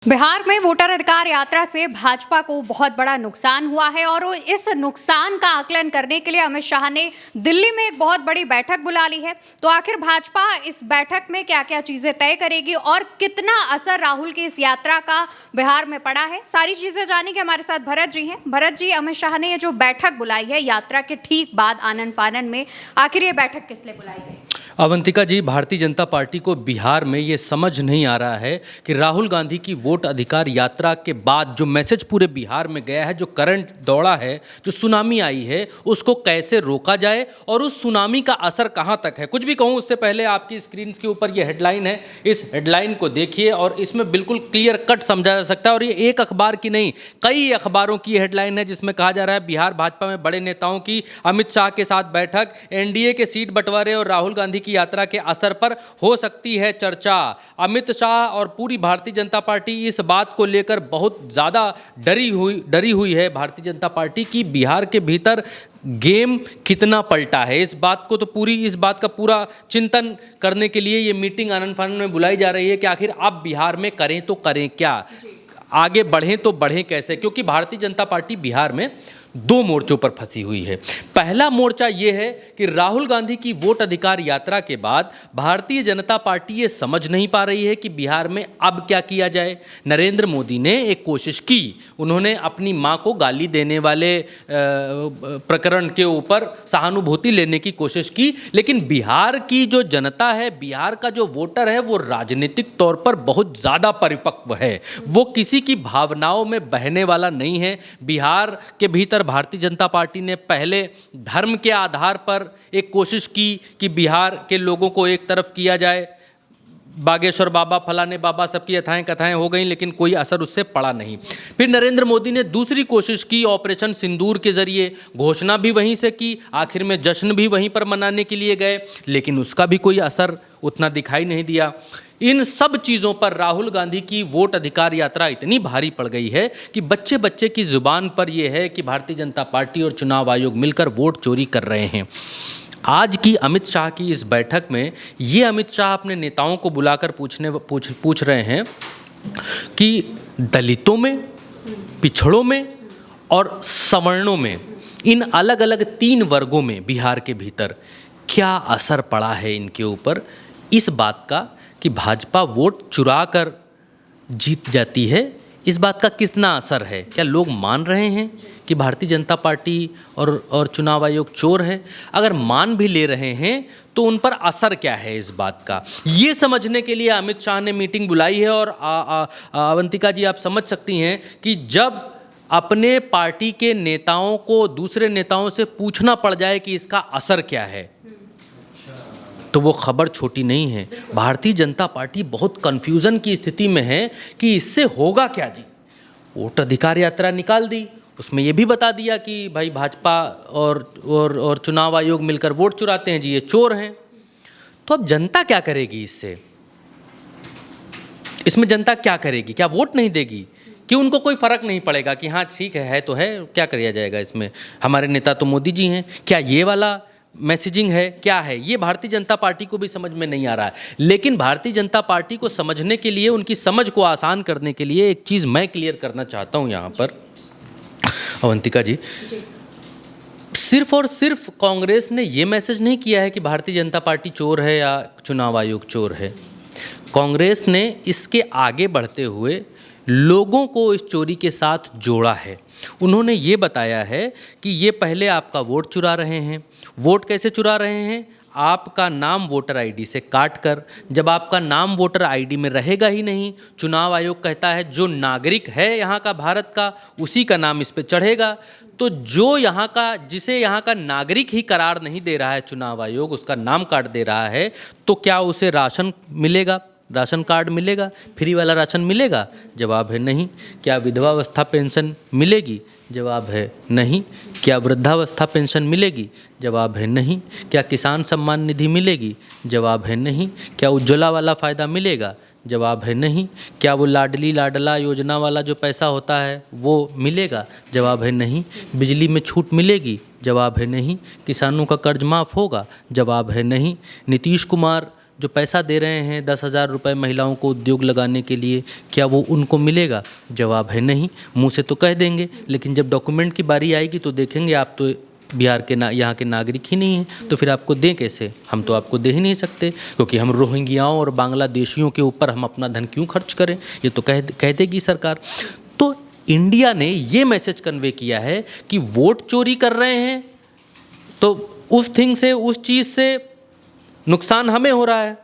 बिहार में वोटर अधिकार यात्रा से भाजपा को बहुत बड़ा नुकसान हुआ है और इस नुकसान का आकलन करने के लिए अमित शाह ने दिल्ली में एक बहुत बड़ी बैठक बुला ली है। तो आखिर भाजपा इस बैठक में क्या क्या चीजें तय करेगी और कितना असर राहुल की इस यात्रा का बिहार में पड़ा है, सारी चीजें जानेंगे। हमारे साथ भरत जी हैं। भरत जी, अमित शाह ने ये जो बैठक बुलाई है यात्रा के ठीक बाद आनन फानन में, आखिर ये बैठक किस लिए बुलाई गई? अवंतिका जी, भारतीय जनता पार्टी को बिहार में ये समझ नहीं आ रहा है कि राहुल गांधी की वोट अधिकार यात्रा के बाद जो मैसेज पूरे बिहार में गया है, जो करंट दौड़ा है, जो सुनामी आई है, उसको कैसे रोका जाए और उस सुनामी का असर कहाँ तक है। कुछ भी कहूँ उससे पहले आपकी स्क्रीन के ऊपर ये हेडलाइन है, इस हेडलाइन को देखिए और इसमें बिल्कुल क्लियर कट समझा जा सकता है। और ये एक अखबार की नहीं, कई अखबारों की हेडलाइन है जिसमें कहा जा रहा है बिहार भाजपा में बड़े नेताओं की अमित शाह के साथ बैठक, एनडीए के सीट बंटवारे और राहुल गांधी की यात्रा के असर पर हो सकती है चर्चा। अमित शाह और पूरी भारतीय जनता पार्टी इस बात को लेकर बहुत ज़्यादा डरी हुई है भारतीय जनता पार्टी की बिहार के भीतर गेम कितना पलटा है। इस बात का पूरा चिंतन करने के लिए ये मीटिंग आनन फानन में बुलाई जा रही है कि आखिर आप बिहार में करें तो करें क्या, आगे बढ़ें तो बढ़ें कैसे। क्योंकि भारतीय जनता पार्टी बिहार में दो मोर्चों पर फंसी हुई है। पहला मोर्चा ये है कि राहुल गांधी की वोट अधिकार यात्रा के बाद भारतीय जनता पार्टी ये समझ नहीं पा रही है कि बिहार में अब क्या किया जाए। नरेंद्र मोदी ने एक कोशिश की, उन्होंने अपनी मां को गाली देने वाले प्रकरण के ऊपर सहानुभूति लेने की कोशिश की, लेकिन बिहार की जो जनता है, बिहार का जो वोटर है, वो राजनीतिक तौर पर बहुत ज़्यादा परिपक्व है। वो किसी की भावनाओं में बहने वाला नहीं है। बिहार के भीतर भारतीय जनता पार्टी ने पहले धर्म के आधार पर एक कोशिश की कि बिहार के लोगों को एक तरफ किया जाए। बागेश्वर बाबा, फलाने बाबा, सबकी यथाएं कथाएं हो गई, लेकिन कोई असर उससे पड़ा नहीं। फिर नरेंद्र मोदी ने दूसरी कोशिश की ऑपरेशन सिंदूर के जरिए, घोषणा भी वहीं से की, आखिर में जश्न भी वहीं पर मनाने के लिए गए, लेकिन उसका भी कोई असर उतना दिखाई नहीं दिया। इन सब चीज़ों पर राहुल गांधी की वोट अधिकार यात्रा इतनी भारी पड़ गई है कि बच्चे बच्चे की जुबान पर यह है कि भारतीय जनता पार्टी और चुनाव आयोग मिलकर वोट चोरी कर रहे हैं। आज की अमित शाह की इस बैठक में ये अमित शाह अपने नेताओं को बुलाकर पूछ रहे हैं कि दलितों में, पिछड़ों में और सवर्णों में, इन अलग अलग 3 वर्गों में बिहार के भीतर क्या असर पड़ा है इनके ऊपर, इस बात का कि भाजपा वोट चुरा कर जीत जाती है, इस बात का कितना असर है। क्या लोग मान रहे हैं कि भारतीय जनता पार्टी और चुनाव आयोग चोर है? अगर मान भी ले रहे हैं तो उन पर असर क्या है इस बात का, ये समझने के लिए अमित शाह ने मीटिंग बुलाई है। और अवंतिका जी, आप समझ सकती हैं कि जब अपने पार्टी के नेताओं को दूसरे नेताओं से पूछना पड़ जाए कि इसका असर क्या है, तो वो खबर छोटी नहीं है। भारतीय जनता पार्टी बहुत कन्फ्यूज़न की स्थिति में है कि इससे होगा क्या जी। वोट अधिकार यात्रा निकाल दी, उसमें ये भी बता दिया कि भाई भाजपा और चुनाव आयोग मिलकर वोट चुराते हैं जी, ये चोर हैं। तो अब जनता क्या करेगी इसमें जनता क्या करेगी? क्या वोट नहीं देगी कि उनको कोई फ़र्क नहीं पड़ेगा कि हाँ ठीक है तो है, क्या किया जाएगा इसमें, हमारे नेता तो मोदी जी हैं? क्या ये वाला मैसेजिंग है, क्या है? ये भारतीय जनता पार्टी को भी समझ में नहीं आ रहा है। लेकिन भारतीय जनता पार्टी को समझने के लिए, उनकी समझ को आसान करने के लिए एक चीज़ मैं क्लियर करना चाहता हूँ यहाँ पर अवंतिका जी। सिर्फ और सिर्फ कांग्रेस ने ये मैसेज नहीं किया है कि भारतीय जनता पार्टी चोर है या चुनाव आयोग चोर है। कांग्रेस ने इसके आगे बढ़ते हुए लोगों को इस चोरी के साथ जोड़ा है। उन्होंने ये बताया है कि ये पहले आपका वोट चुरा रहे हैं। वोट कैसे चुरा रहे हैं? आपका नाम वोटर आईडी से काट कर। जब आपका नाम वोटर आईडी में रहेगा ही नहीं, चुनाव आयोग कहता है जो नागरिक है यहाँ का, भारत का, उसी का नाम इस पे चढ़ेगा। तो जो यहाँ का, जिसे यहाँ का नागरिक ही करार नहीं दे रहा है चुनाव आयोग, उसका नाम काट दे रहा है, तो क्या उसे राशन मिलेगा, राशन कार्ड मिलेगा, फ्री वाला राशन मिलेगा? जवाब है नहीं। क्या विधवावस्था पेंशन मिलेगी? जवाब है नहीं। क्या वृद्धावस्था पेंशन मिलेगी? जवाब है नहीं। क्या किसान सम्मान निधि मिलेगी? जवाब है नहीं। क्या उज्ज्वला वाला फ़ायदा मिलेगा? जवाब है नहीं। क्या वो लाडली लाडला योजना वाला जो पैसा होता है वो मिलेगा? जवाब है नहीं। बिजली में छूट मिलेगी? जवाब है नहीं। किसानों का कर्ज माफ़ होगा? जवाब है नहीं। नीतीश कुमार जो पैसा दे रहे हैं 10,000 रुपये महिलाओं को उद्योग लगाने के लिए, क्या वो उनको मिलेगा? जवाब है नहीं। मुंह से तो कह देंगे, लेकिन जब डॉक्यूमेंट की बारी आएगी तो देखेंगे आप तो बिहार के यहाँ के नागरिक ही नहीं हैं, तो फिर आपको दें कैसे? हम तो आपको दे ही नहीं सकते, क्योंकि हम रोहिंग्याओं और बांग्लादेशियों के ऊपर हम अपना धन क्यों खर्च करें? ये तो कह देगी सरकार। तो इंडिया ने ये मैसेज कन्वे किया है कि वोट चोरी कर रहे हैं तो उस थिंग से, उस चीज़ से नुकसान हमें हो रहा है।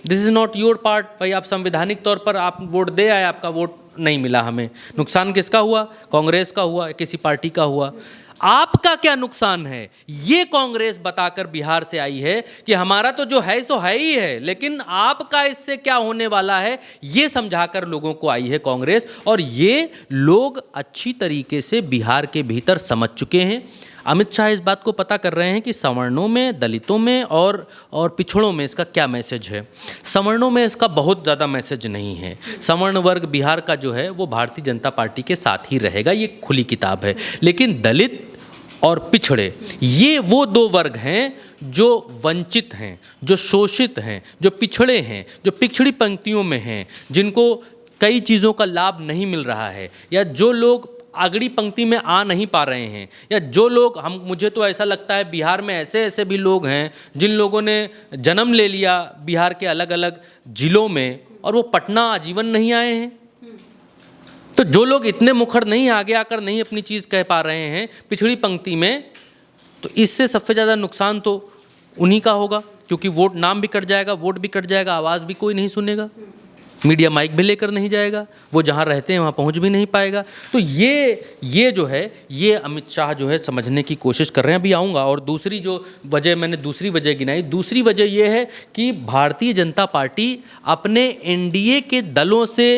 This is not your part. भाई आप संवैधानिक तौर पर आप वोट दे आए, आपका वोट नहीं मिला हमें, नुकसान किसका हुआ? कांग्रेस का हुआ, किसी पार्टी का हुआ। आपका क्या नुकसान है ये कांग्रेस बताकर बिहार से आई है कि हमारा तो जो है सो है ही है, लेकिन आपका इससे क्या होने वाला है ये समझाकर लोगों को आई है कांग्रेस। और ये लोग अच्छी तरीके से बिहार के भीतर समझ चुके हैं। अमित शाह इस बात को पता कर रहे हैं कि सवर्णों में, दलितों में और पिछड़ों में इसका क्या मैसेज है। सवर्णों में इसका बहुत ज़्यादा मैसेज नहीं है। सवर्ण वर्ग बिहार का जो है वो भारतीय जनता पार्टी के साथ ही रहेगा, ये खुली किताब है। लेकिन दलित और पिछड़े, ये वो दो वर्ग हैं जो वंचित हैं, जो शोषित हैं, जो पिछड़े हैं, जो पिछड़ी पंक्तियों में हैं, जिनको कई चीज़ों का लाभ नहीं मिल रहा है, या जो लोग अगड़ी पंक्ति में आ नहीं पा रहे हैं, या जो लोग मुझे तो ऐसा लगता है बिहार में ऐसे ऐसे भी लोग हैं जिन लोगों ने जन्म ले लिया बिहार के अलग अलग जिलों में और वो पटना आजीवन नहीं आए हैं। तो जो लोग इतने मुखर नहीं, आगे आकर नहीं अपनी चीज़ कह पा रहे हैं पिछड़ी पंक्ति में, तो इससे सबसे ज़्यादा नुकसान तो उन्हीं का होगा, क्योंकि वोट, नाम भी कट जाएगा, वोट भी कट जाएगा, आवाज़ भी कोई नहीं सुनेगा, मीडिया माइक भी लेकर नहीं जाएगा, वो जहाँ रहते हैं वहाँ पहुँच भी नहीं पाएगा। तो ये जो है, ये अमित शाह जो है समझने की कोशिश कर रहे हैं। अभी आऊँगा। और दूसरी जो वजह, मैंने दूसरी वजह गिनाई, दूसरी वजह ये है कि भारतीय जनता पार्टी अपने एनडीए के दलों से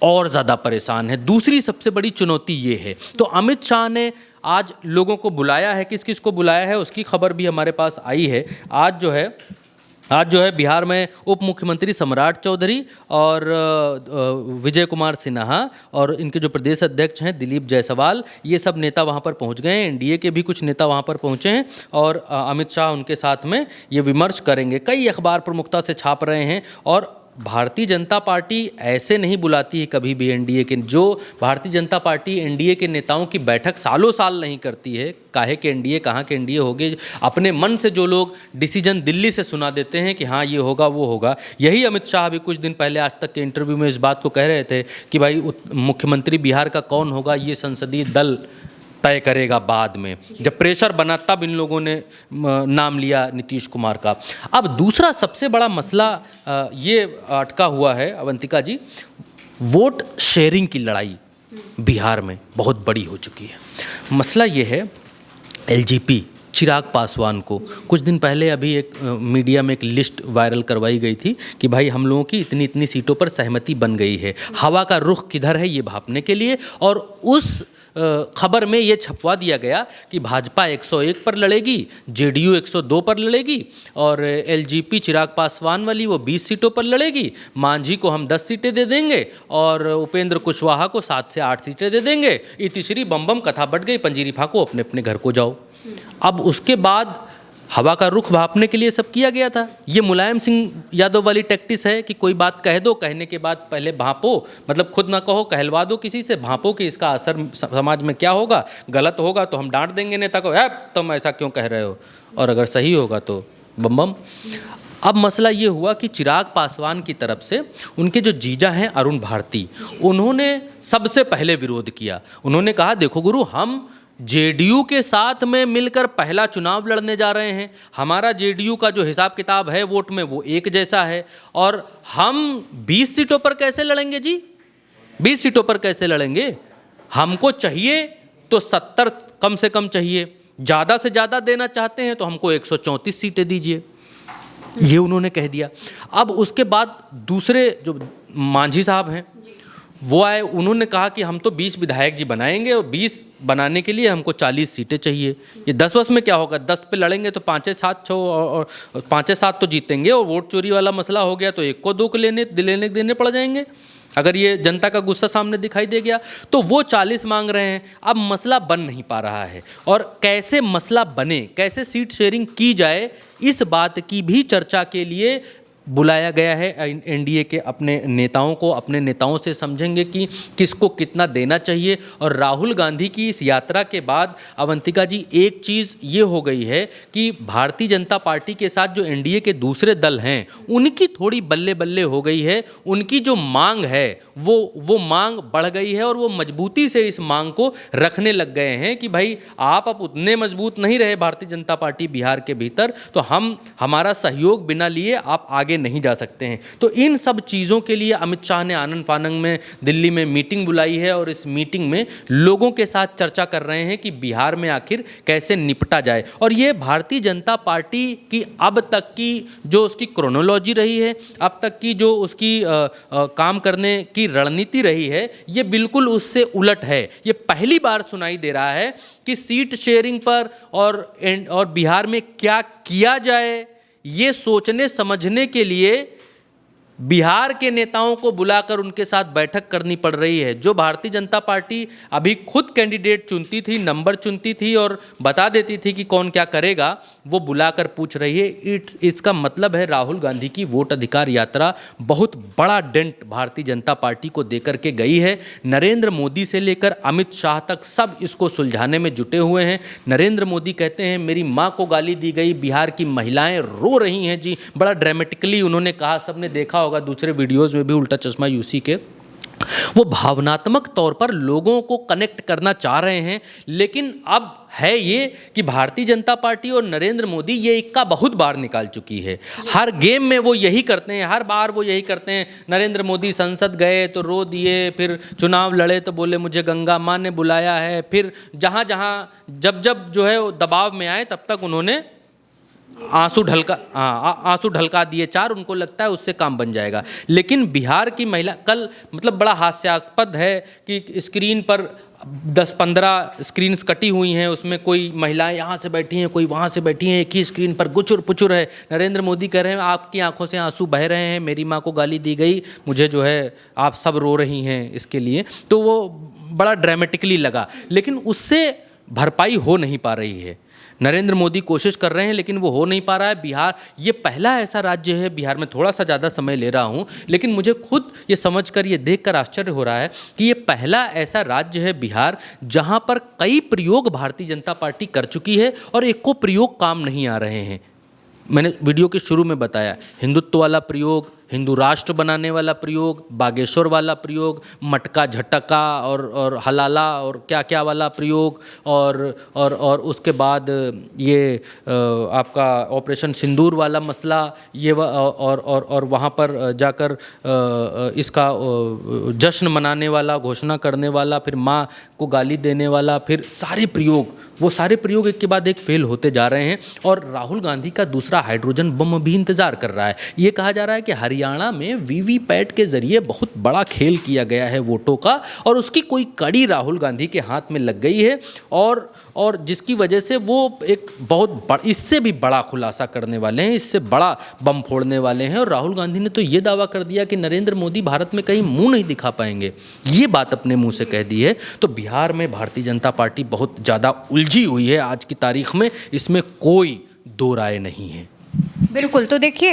और ज़्यादा परेशान है। दूसरी सबसे बड़ी चुनौती ये है। तो अमित शाह ने आज लोगों को बुलाया है, किस किस को बुलाया है उसकी खबर भी हमारे पास आई है। आज जो है बिहार में उप मुख्यमंत्री सम्राट चौधरी और विजय कुमार सिन्हा और इनके जो प्रदेश अध्यक्ष हैं दिलीप जायसवाल, ये सब नेता वहाँ पर पहुँच गए हैं। एनडीए के भी कुछ नेता वहाँ पर पहुँचे हैं और अमित शाह उनके साथ में ये विमर्श करेंगे। कई अखबार प्रमुखता से छाप रहे हैं। और भारतीय जनता पार्टी ऐसे नहीं बुलाती है कभी भी एनडीए के, जो भारतीय जनता पार्टी एनडीए के नेताओं की बैठक सालों साल नहीं करती है। काहे के एनडीए, कहाँ के एनडीए हो गए, अपने मन से जो लोग डिसीजन दिल्ली से सुना देते हैं कि हाँ ये होगा वो होगा। यही अमित शाह भी कुछ दिन पहले आज तक के इंटरव्यू में इस बात को कह रहे थे कि भाई मुख्यमंत्री बिहार का कौन होगा ये संसदीय दल तय करेगा बाद में। जब प्रेशर बना तब इन लोगों ने नाम लिया नीतीश कुमार का। अब दूसरा सबसे बड़ा मसला ये अटका हुआ है अवंतिका जी, वोट शेयरिंग की लड़ाई बिहार में बहुत बड़ी हो चुकी है। मसला ये है, एलजीपी चिराग पासवान को कुछ दिन पहले अभी एक मीडिया में एक लिस्ट वायरल करवाई गई थी कि भाई हम लोगों की इतनी इतनी सीटों पर सहमति बन गई है, हवा का रुख किधर है ये भांपने के लिए। और उस खबर में ये छपवा दिया गया कि भाजपा 101 पर लड़ेगी, जेडीयू 102 पर लड़ेगी और एलजीपी चिराग पासवान वाली वो 20 सीटों पर लड़ेगी, मांझी को हम 10 सीटें दे देंगे और उपेंद्र कुशवाहा को 7 से 8 सीटें दे देंगे। इतिश्री बम बम कथा बढ़ गई, पंजीरी फाको अपने अपने घर को जाओ। अब उसके बाद हवा का रुख भांपने के लिए सब किया गया था। ये मुलायम सिंह यादव वाली टैक्टिस है कि कोई बात कह दो, कहने के बाद पहले भांपो, मतलब खुद ना कहो, कहलवा दो किसी से, भांपो कि इसका असर समाज में क्या होगा। गलत होगा तो हम डांट देंगे नेता को, तुम ऐसा क्यों कह रहे हो, और अगर सही होगा तो बम बम। अब मसला ये हुआ कि चिराग पासवान की तरफ से उनके जो जीजा हैं अरुण भारती, उन्होंने सबसे पहले विरोध किया। उन्होंने कहा देखो गुरु, हम जेडीयू के साथ में मिलकर पहला चुनाव लड़ने जा रहे हैं, हमारा जेडीयू का जो हिसाब किताब है वोट में वो एक जैसा है, और हम 20 सीटों पर कैसे लड़ेंगे जी, 20 सीटों पर कैसे लड़ेंगे। हमको चाहिए तो 70 कम से कम चाहिए, ज़्यादा से ज़्यादा देना चाहते हैं तो हमको 134 सीटें दीजिए, ये उन्होंने कह दिया। अब उसके बाद दूसरे जो मांझी साहब हैं वो आए, उन्होंने कहा कि हम तो 20 विधायक जी बनाएंगे और 20 बनाने के लिए हमको 40 सीटें चाहिए। ये 10 में क्या होगा, 10 पे लड़ेंगे तो 5-7 और 5-7 तो जीतेंगे, और वोट चोरी वाला मसला हो गया तो 1 को 2 को देने पड़ जाएंगे। अगर ये जनता का गुस्सा सामने दिखाई दे गया तो वो 40 मांग रहे हैं। अब मसला बन नहीं पा रहा है, और कैसे मसला बने, कैसे सीट शेयरिंग की जाए, इस बात की भी चर्चा के लिए बुलाया गया है एनडीए के अपने नेताओं को। अपने नेताओं से समझेंगे कि किसको कितना देना चाहिए। और राहुल गांधी की इस यात्रा के बाद अवंतिका जी एक चीज़ ये हो गई है कि भारतीय जनता पार्टी के साथ जो एनडीए के दूसरे दल हैं उनकी थोड़ी बल्ले बल्ले हो गई है। उनकी जो मांग है वो मांग बढ़ गई है, और वो मजबूती से इस मांग को रखने लग गए हैं कि भाई आप अब उतने मजबूत नहीं रहे भारतीय जनता पार्टी बिहार के भीतर, तो हमारा सहयोग बिना लिए आप आगे नहीं जा सकते हैं। तो इन सब चीज़ों के लिए अमित शाह ने आनन फानन में दिल्ली में मीटिंग बुलाई है, और इस मीटिंग में लोगों के साथ चर्चा कर रहे हैं कि बिहार में आखिर कैसे निपटा जाए। और ये भारतीय जनता पार्टी की अब तक की जो उसकी क्रोनोलॉजी रही है, अब तक की जो उसकी काम करने की रणनीति रही है, ये बिल्कुल उससे उलट है। ये पहली बार सुनाई दे रहा है कि सीट शेयरिंग पर और बिहार में क्या किया जाए, ये सोचने समझने के लिए बिहार के नेताओं को बुलाकर उनके साथ बैठक करनी पड़ रही है। जो भारतीय जनता पार्टी अभी खुद कैंडिडेट चुनती थी, नंबर चुनती थी और बता देती थी कि कौन क्या करेगा, वो बुलाकर पूछ रही है। इसका मतलब है राहुल गांधी की वोट अधिकार यात्रा बहुत बड़ा डेंट भारतीय जनता पार्टी को देकर के गई है। नरेंद्र मोदी से लेकर अमित शाह तक सब इसको सुलझाने में जुटे हुए हैं। नरेंद्र मोदी कहते हैं मेरी माँ को गाली दी गई, बिहार की महिलाएं रो रही हैं जी, बड़ा ड्रामेटिकली उन्होंने कहा, सबने देखा होगा दूसरे वीडियोस में भी उल्टा चश्मा यूसी के। वो भावनात्मक तौर पर लोगों को कनेक्ट करना चाह रहे हैं, लेकिन अब है ये कि भारतीय जनता पार्टी और नरेंद्र मोदी ये इक्का बहुत बार निकाल चुकी है। हर गेम में वो यही करते हैं, हर बार वो यही करते हैं। नरेंद्र मोदी संसद गए तो रो दिए, फिर चुनाव लड़े तो बोले मुझे गंगा माँ ने बुलाया है, फिर जहाँ जहाँ जब जब जो है वो दबाव में आए तब तक उन्होंने आंसू ढलका दिए चार। उनको लगता है उससे काम बन जाएगा। लेकिन बिहार की महिला कल मतलब बड़ा हास्यास्पद है कि स्क्रीन पर 10-15 स्क्रीन्स कटी हुई हैं, उसमें कोई महिलाएं यहाँ से बैठी हैं, कोई वहाँ से बैठी हैं, एक ही स्क्रीन पर गुचुर पुचुर है। नरेंद्र मोदी कह रहे हैं आपकी आंखों से आंसू बह रहे हैं, मेरी माँ को गाली दी गई, मुझे जो है आप सब रो रही हैं इसके लिए। तो वो बड़ा ड्रामेटिकली लगा, लेकिन उससे भरपाई हो नहीं पा रही है। नरेंद्र मोदी कोशिश कर रहे हैं लेकिन वो हो नहीं पा रहा है। बिहार ये पहला ऐसा राज्य है, बिहार में थोड़ा सा ज़्यादा समय ले रहा हूँ, लेकिन मुझे खुद ये समझकर ये देखकर आश्चर्य हो रहा है कि ये पहला ऐसा राज्य है बिहार जहाँ पर कई प्रयोग भारतीय जनता पार्टी कर चुकी है और एक को प्रयोग काम नहीं आ रहे हैं। मैंने वीडियो के शुरू में बताया, हिंदुत्व वाला प्रयोग, हिंदू राष्ट्र बनाने वाला प्रयोग, बागेश्वर वाला प्रयोग, मटका झटका और हलाला और क्या क्या वाला प्रयोग, और उसके बाद ये आपका ऑपरेशन सिंदूर वाला मसला, ये और वहाँ पर जाकर इसका जश्न मनाने वाला, घोषणा करने वाला, फिर माँ को गाली देने वाला, फिर सारे प्रयोग, वो सारे प्रयोग एक के बाद एक फेल होते जा रहे हैं। और राहुल गांधी का दूसरा हाइड्रोजन बम भी इंतजार कर रहा है। ये कहा जा रहा है कि हरियाणा में वीवीपैट के जरिए बहुत बड़ा खेल किया गया है वोटों का, और उसकी कोई कड़ी राहुल गांधी के हाथ में लग गई है, और जिसकी वजह से वो एक बहुत इससे भी बड़ा खुलासा करने वाले हैं, इससे बड़ा बम फोड़ने वाले हैं। और राहुल गांधी ने तो ये दावा कर दिया कि नरेंद्र मोदी भारत में कहीं मुंह नहीं दिखा पाएंगे, ये बात अपने मुंह से कह दी है। तो बिहार में भारतीय जनता पार्टी बहुत ज़्यादा उलझी हुई है आज की तारीख में, इसमें कोई दो राय नहीं है। बिल्कुल, तो देखिए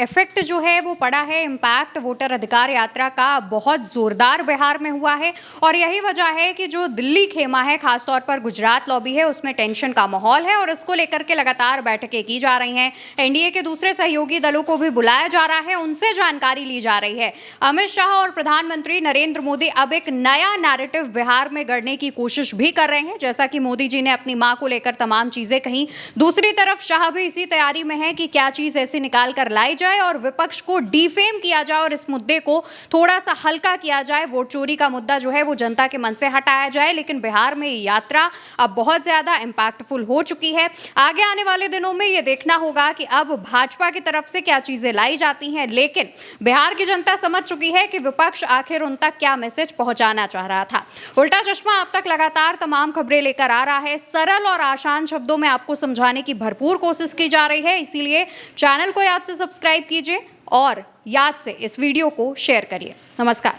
इफेक्ट जो है वो पड़ा है, इम्पैक्ट वोटर अधिकार यात्रा का बहुत ज़ोरदार बिहार में हुआ है। और यही वजह है कि जो दिल्ली खेमा है, खासतौर पर गुजरात लॉबी है, उसमें टेंशन का माहौल है और इसको लेकर के लगातार बैठकें की जा रही हैं। एनडीए के दूसरे सहयोगी दलों को भी बुलाया जा रहा है, उनसे जानकारी ली जा रही है। अमित शाह और प्रधानमंत्री नरेंद्र मोदी अब एक नया नैरेटिव बिहार में गढ़ने की कोशिश भी कर रहे हैं, जैसा कि मोदी जी ने अपनी माँ को लेकर तमाम चीज़ें कहीं। दूसरी तरफ शाह भी इसी तैयारी में है कि क्या चीज ऐसे निकाल कर लाई जाए और विपक्ष को डिफेम किया जाए और इस मुद्दे को थोड़ा सा हल्का किया जाए, वोट चोरी का मुद्दा जो है वो जनता के मन से हटाया जाए। लेकिन बिहार में ये यात्रा अब बहुत ज्यादा इंपैक्टफुल हो चुकी है। आगे आने वाले दिनों में ये देखना होगा कि अब भाजपा की तरफ से क्या चीजें लाई जाती हैं, लेकिन बिहार की जनता समझ चुकी है कि विपक्ष आखिर उन तक क्या मैसेज पहुंचाना चाह रहा था। उल्टा चश्मा अब तक लगातार तमाम खबरें लेकर आ रहा है, सरल और आसान शब्दों में आपको समझाने की भरपूर कोशिश की जा रही है। इसीलिए चैनल को याद से सब्सक्राइब कीजिए और याद से इस वीडियो को शेयर करिए। नमस्कार।